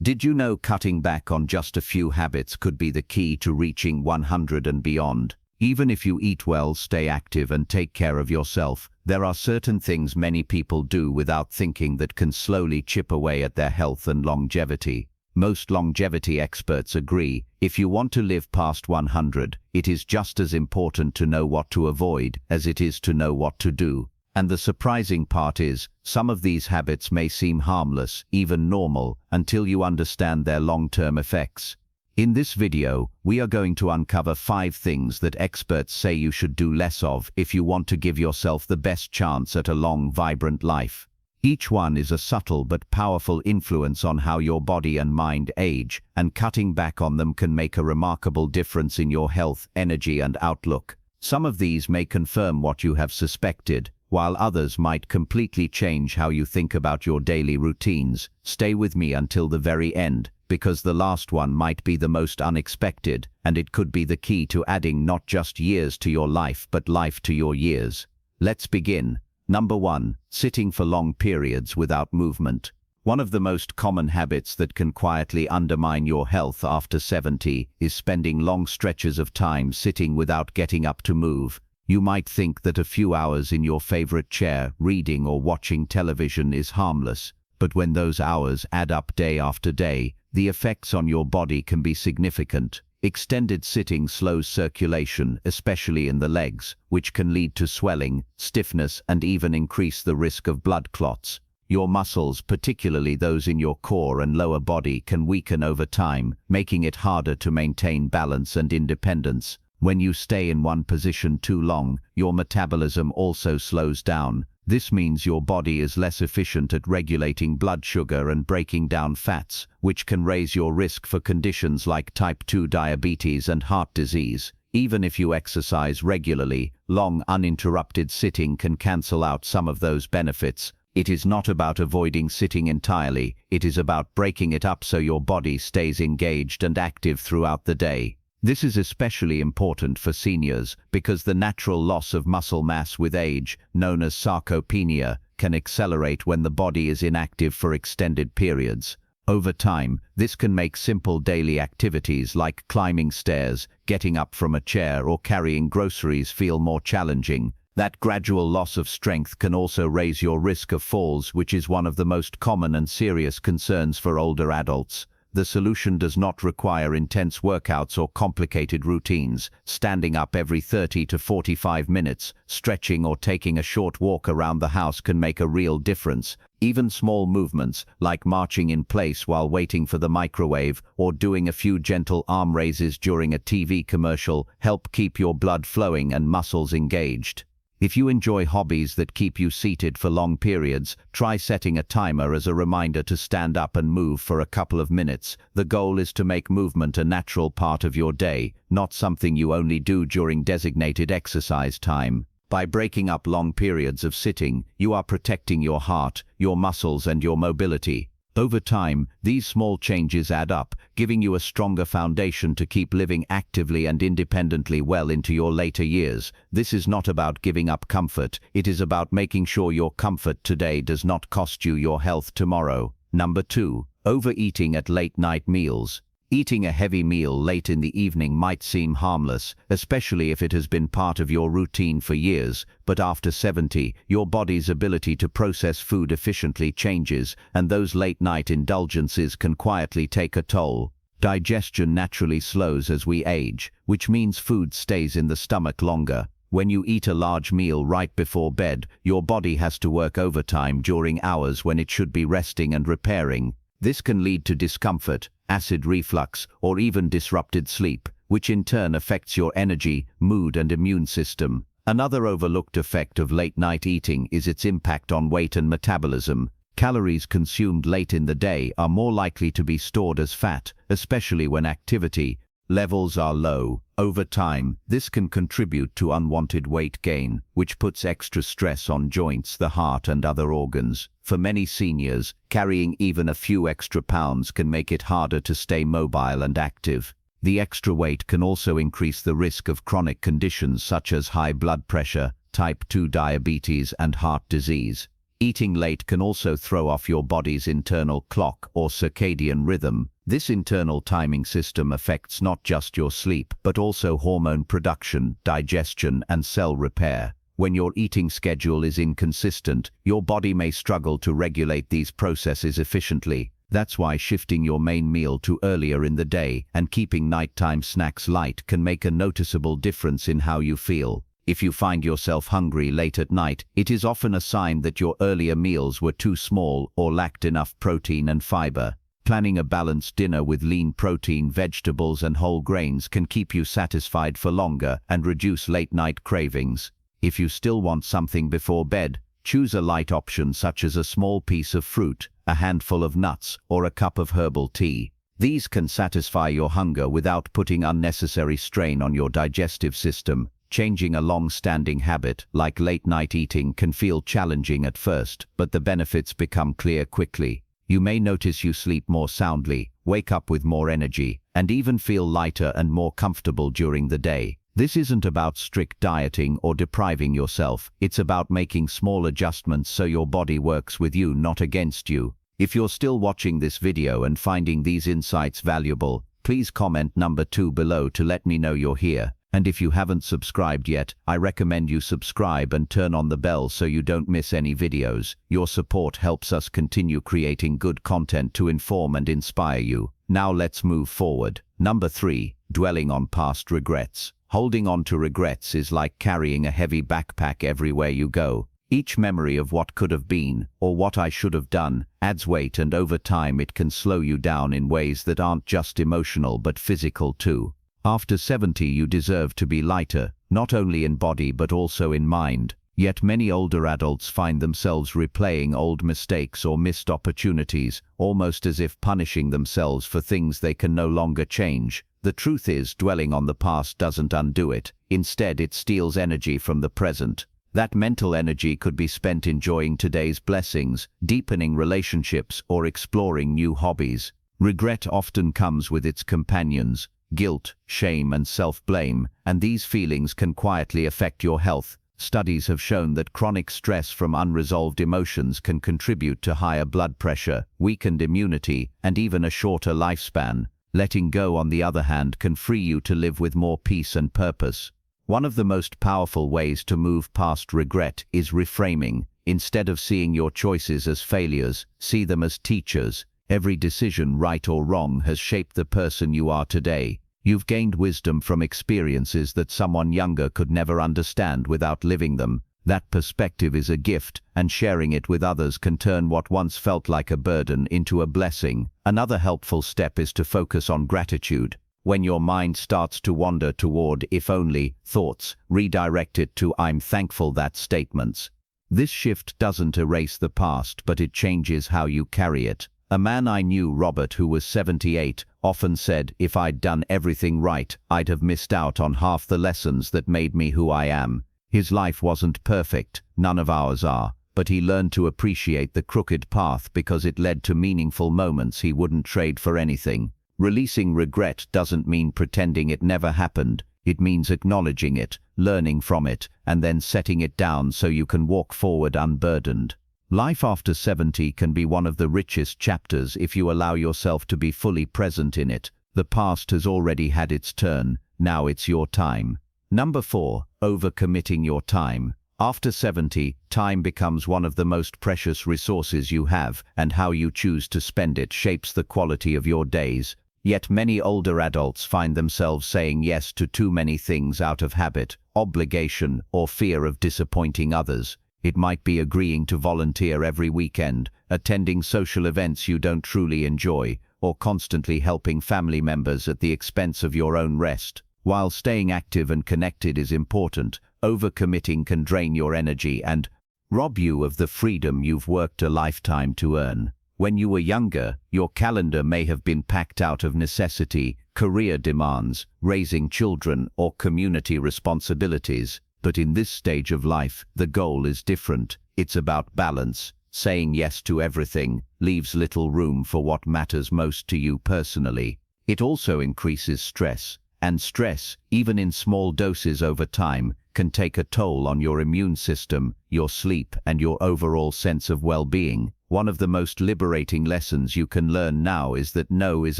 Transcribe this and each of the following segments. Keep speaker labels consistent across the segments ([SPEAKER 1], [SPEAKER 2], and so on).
[SPEAKER 1] Did you know cutting back on just a few habits could be the key to reaching 100 and beyond? Even if you eat well, stay active, and take care of yourself, there are certain things many people do without thinking that can slowly chip away at their health and longevity. Most longevity experts agree, if you want to live past 100, it is just as important to know what to avoid as it is to know what to do. And the surprising part is, some of these habits may seem harmless, even normal, until you understand their long-term effects. In this video, we are going to uncover 5 things that experts say you should do less of if you want to give yourself the best chance at a long, vibrant life. Each one is a subtle but powerful influence on how your body and mind age, and cutting back on them can make a remarkable difference in your health, energy, and outlook. Some of these may confirm what you have suspected, while others might completely change how you think about your daily routines. Stay with me until the very end, because the last one might be the most unexpected, and it could be the key to adding not just years to your life but life to your years. Let's begin. Number 1. Sitting for long periods without movement. One of the most common habits that can quietly undermine your health after 70 is spending long stretches of time sitting without getting up to move. You might think that a few hours in your favorite chair, reading or watching television is harmless, but when those hours add up day after day, the effects on your body can be significant. Extended sitting slows circulation, especially in the legs, which can lead to swelling, stiffness, and even increase the risk of blood clots. Your muscles, particularly those in your core and lower body, can weaken over time, making it harder to maintain balance and independence. When you stay in one position too long, your metabolism also slows down. This means your body is less efficient at regulating blood sugar and breaking down fats, which can raise your risk for conditions like type 2 diabetes and heart disease. Even if you exercise regularly, long uninterrupted sitting can cancel out some of those benefits. It is not about avoiding sitting entirely, it is about breaking it up so your body stays engaged and active throughout the day. This is especially important for seniors because the natural loss of muscle mass with age, known as sarcopenia, can accelerate when the body is inactive for extended periods. Over time, this can make simple daily activities like climbing stairs, getting up from a chair, or carrying groceries feel more challenging. That gradual loss of strength can also raise your risk of falls, which is one of the most common and serious concerns for older adults. The solution does not require intense workouts or complicated routines. Standing up every 30 to 45 minutes, stretching or taking a short walk around the house can make a real difference. Even small movements, like marching in place while waiting for the microwave or doing a few gentle arm raises during a TV commercial, help keep your blood flowing and muscles engaged. If you enjoy hobbies that keep you seated for long periods, try setting a timer as a reminder to stand up and move for a couple of minutes. The goal is to make movement a natural part of your day, not something you only do during designated exercise time. By breaking up long periods of sitting, you are protecting your heart, your muscles, and your mobility. Over time, these small changes add up, giving you a stronger foundation to keep living actively and independently well into your later years. This is not about giving up comfort, it is about making sure your comfort today does not cost you your health tomorrow. Number 2. Overeating at late-night meals. Eating a heavy meal late in the evening might seem harmless, especially if it has been part of your routine for years, but after 70, your body's ability to process food efficiently changes, and those late-night indulgences can quietly take a toll. Digestion naturally slows as we age, which means food stays in the stomach longer. When you eat a large meal right before bed, your body has to work overtime during hours when it should be resting and repairing. This can lead to discomfort, acid reflux, or even disrupted sleep, which in turn affects your energy, mood, and immune system. Another overlooked effect of late-night eating is its impact on weight and metabolism. Calories consumed late in the day are more likely to be stored as fat, especially when activity levels are low. Over time, this can contribute to unwanted weight gain, which puts extra stress on joints, the heart, and other organs. For many seniors, carrying even a few extra pounds can make it harder to stay mobile and active. The extra weight can also increase the risk of chronic conditions such as high blood pressure, type 2 diabetes, and heart disease. Eating late can also throw off your body's internal clock or circadian rhythm. This internal timing system affects not just your sleep, but also hormone production, digestion, and cell repair. When your eating schedule is inconsistent, your body may struggle to regulate these processes efficiently. That's why shifting your main meal to earlier in the day and keeping nighttime snacks light can make a noticeable difference in how you feel. If you find yourself hungry late at night, it is often a sign that your earlier meals were too small or lacked enough protein and fiber. Planning a balanced dinner with lean protein, vegetables, and whole grains can keep you satisfied for longer and reduce late-night cravings. If you still want something before bed, choose a light option such as a small piece of fruit, a handful of nuts, or a cup of herbal tea. These can satisfy your hunger without putting unnecessary strain on your digestive system. Changing a long-standing habit, like late-night eating, can feel challenging at first, but the benefits become clear quickly. You may notice you sleep more soundly, wake up with more energy, and even feel lighter and more comfortable during the day. This isn't about strict dieting or depriving yourself. It's about making small adjustments so your body works with you, not against you. If you're still watching this video and finding these insights valuable, please comment number 2 below to let me know you're here. And if you haven't subscribed yet, I recommend you subscribe and turn on the bell so you don't miss any videos. Your support helps us continue creating good content to inform and inspire you. Now let's move forward. Number 3, dwelling on past regrets. Holding on to regrets is like carrying a heavy backpack everywhere you go. Each memory of what could have been, or what I should have done, adds weight, and over time it can slow you down in ways that aren't just emotional but physical too. After 70 you deserve to be lighter, not only in body but also in mind. Yet many older adults find themselves replaying old mistakes or missed opportunities, almost as if punishing themselves for things they can no longer change. The truth is, dwelling on the past doesn't undo it. Instead, it steals energy from the present. That mental energy could be spent enjoying today's blessings, deepening relationships, or exploring new hobbies. Regret often comes with its companions: guilt, shame, and self-blame, and these feelings can quietly affect your health. Studies have shown that chronic stress from unresolved emotions can contribute to higher blood pressure, weakened immunity, and even a shorter lifespan. Letting go, on the other hand, can free you to live with more peace and purpose. One of the most powerful ways to move past regret is reframing. Instead of seeing your choices as failures, see them as teachers. Every decision, right or wrong, has shaped the person you are today. You've gained wisdom from experiences that someone younger could never understand without living them. That perspective is a gift, and sharing it with others can turn what once felt like a burden into a blessing. Another helpful step is to focus on gratitude. When your mind starts to wander toward "if only" thoughts, redirect it to "I'm thankful that" statements. This shift doesn't erase the past, but it changes how you carry it. A man I knew, Robert, who was 78, often said, "If I'd done everything right, I'd have missed out on half the lessons that made me who I am." His life wasn't perfect, none of ours are, but he learned to appreciate the crooked path because it led to meaningful moments he wouldn't trade for anything. Releasing regret doesn't mean pretending it never happened. It means acknowledging it, learning from it, and then setting it down so you can walk forward unburdened. Life after 70 can be one of the richest chapters if you allow yourself to be fully present in it. The past has already had its turn, now it's your time. Number 4, overcommitting your time. After 70, time becomes one of the most precious resources you have, and how you choose to spend it shapes the quality of your days. Yet many older adults find themselves saying yes to too many things out of habit, obligation, or fear of disappointing others. It might be agreeing to volunteer every weekend, attending social events you don't truly enjoy, or constantly helping family members at the expense of your own rest. While staying active and connected is important, overcommitting can drain your energy and rob you of the freedom you've worked a lifetime to earn. When you were younger, your calendar may have been packed out of necessity, career demands, raising children, or community responsibilities. But in this stage of life, the goal is different. It's about balance. Saying yes to everything leaves little room for what matters most to you personally. It also increases stress. And stress, even in small doses over time, can take a toll on your immune system, your sleep, and your overall sense of well-being. One of the most liberating lessons you can learn now is that no is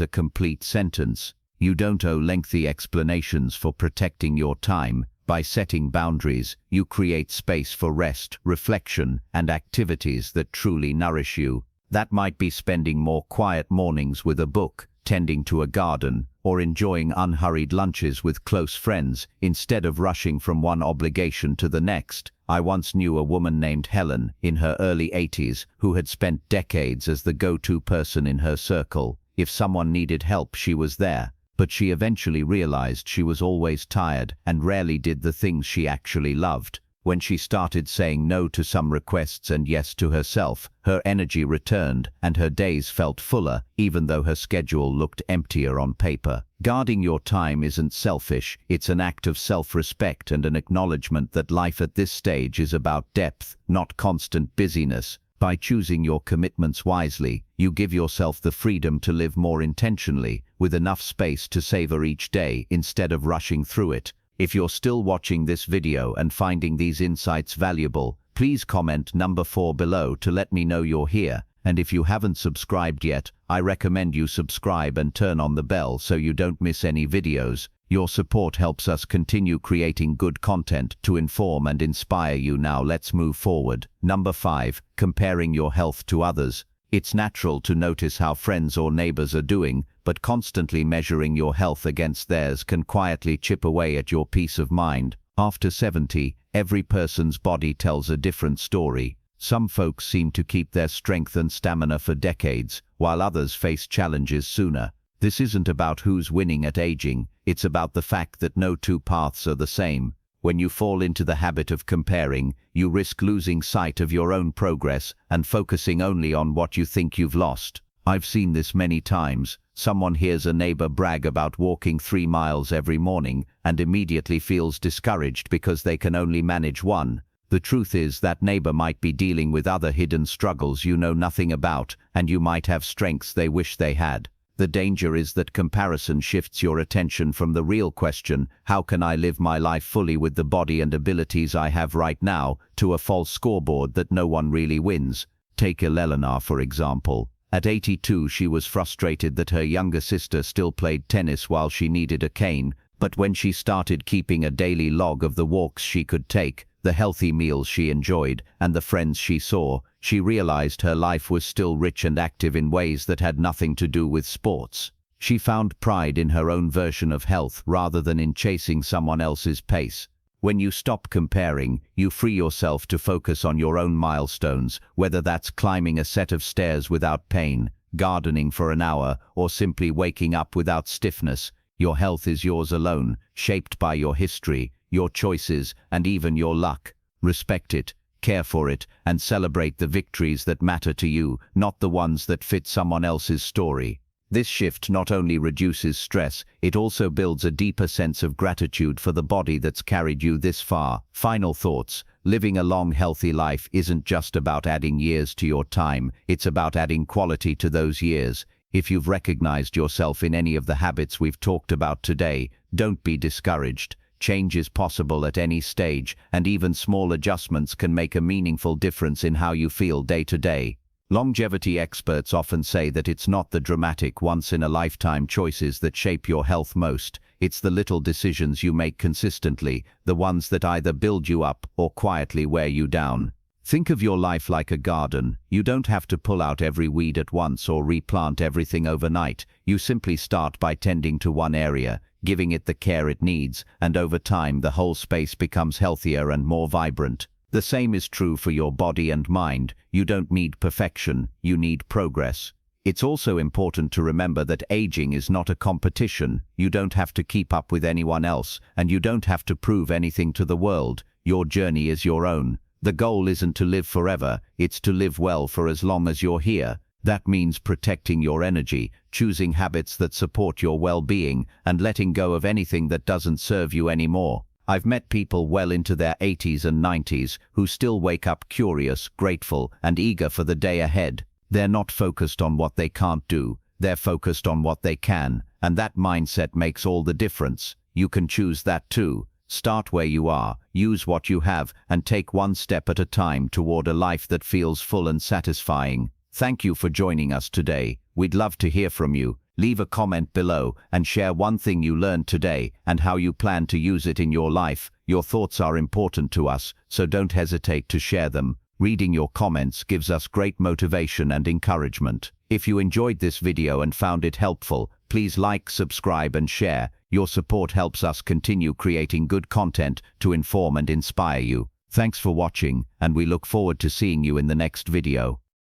[SPEAKER 1] a complete sentence. You don't owe lengthy explanations for protecting your time. By setting boundaries, you create space for rest, reflection, and activities that truly nourish you. That might be spending more quiet mornings with a book, tending to a garden, or enjoying unhurried lunches with close friends instead of rushing from one obligation to the next. I once knew a woman named Helen, in her early 80s, who had spent decades as the go-to person in her circle. If someone needed help, she was there. But she eventually realized she was always tired and rarely did the things she actually loved. When she started saying no to some requests and yes to herself, her energy returned and her days felt fuller, even though her schedule looked emptier on paper. Guarding your time isn't selfish, it's an act of self-respect and an acknowledgement that life at this stage is about depth, not constant busyness. By choosing your commitments wisely, you give yourself the freedom to live more intentionally, with enough space to savor each day instead of rushing through it. If you're still watching this video and finding these insights valuable, please comment number 4 below to let me know you're here. And if you haven't subscribed yet, I recommend you subscribe and turn on the bell so you don't miss any videos. Your support helps us continue creating good content to inform and inspire you. Now let's move forward. Number 5, comparing your health to others. It's natural to notice how friends or neighbors are doing, but constantly measuring your health against theirs can quietly chip away at your peace of mind. After 70, every person's body tells a different story. Some folks seem to keep their strength and stamina for decades, while others face challenges sooner. This isn't about who's winning at aging, it's about the fact that no two paths are the same. When you fall into the habit of comparing, you risk losing sight of your own progress and focusing only on what you think you've lost. I've seen this many times. Someone hears a neighbor brag about walking 3 miles every morning and immediately feels discouraged because they can only manage 1. The truth is that neighbor might be dealing with other hidden struggles you know nothing about, and you might have strengths they wish they had. The danger is that comparison shifts your attention from the real question, how can I live my life fully with the body and abilities I have right now, to a false scoreboard that no one really wins. Take Eleanor, for example. At 82, she was frustrated that her younger sister still played tennis while she needed a cane, but when she started keeping a daily log of the walks she could take, the healthy meals she enjoyed, and the friends she saw, she realized her life was still rich and active in ways that had nothing to do with sports. She found pride in her own version of health rather than in chasing someone else's pace. When you stop comparing, you free yourself to focus on your own milestones, whether that's climbing a set of stairs without pain, gardening for an hour, or simply waking up without stiffness. Your health is yours alone, shaped by your history, your choices, and even your luck. Respect it, care for it, and celebrate the victories that matter to you, not the ones that fit someone else's story. This shift not only reduces stress, it also builds a deeper sense of gratitude for the body that's carried you this far. Final thoughts. Living a long, healthy life isn't just about adding years to your time, it's about adding quality to those years. If you've recognized yourself in any of the habits we've talked about today, don't be discouraged. Change is possible at any stage, and even small adjustments can make a meaningful difference in how you feel day to day. Longevity experts often say that it's not the dramatic, once-in-a-lifetime choices that shape your health most. It's the little decisions you make consistently, the ones that either build you up or quietly wear you down. Think of your life like a garden. You don't have to pull out every weed at once or replant everything overnight. You simply start by tending to one area, giving it the care it needs, and over time the whole space becomes healthier and more vibrant. The same is true for your body and mind. You don't need perfection, you need progress. It's also important to remember that aging is not a competition. You don't have to keep up with anyone else, and you don't have to prove anything to the world. Your journey is your own. The goal isn't to live forever, it's to live well for as long as you're here. That means protecting your energy, choosing habits that support your well-being, and letting go of anything that doesn't serve you anymore. I've met people well into their 80s and 90s who still wake up curious, grateful, and eager for the day ahead. They're not focused on what they can't do, they're focused on what they can, and that mindset makes all the difference. You can choose that too. Start where you are, use what you have, and take one step at a time toward a life that feels full and satisfying. Thank you for joining us today. We'd love to hear from you. Leave a comment below and share one thing you learned today and how you plan to use it in your life. Your thoughts are important to us, so don't hesitate to share them. Reading your comments gives us great motivation and encouragement. If you enjoyed this video and found it helpful, please like, subscribe, and share. Your support helps us continue creating good content to inform and inspire you. Thanks for watching, and we look forward to seeing you in the next video.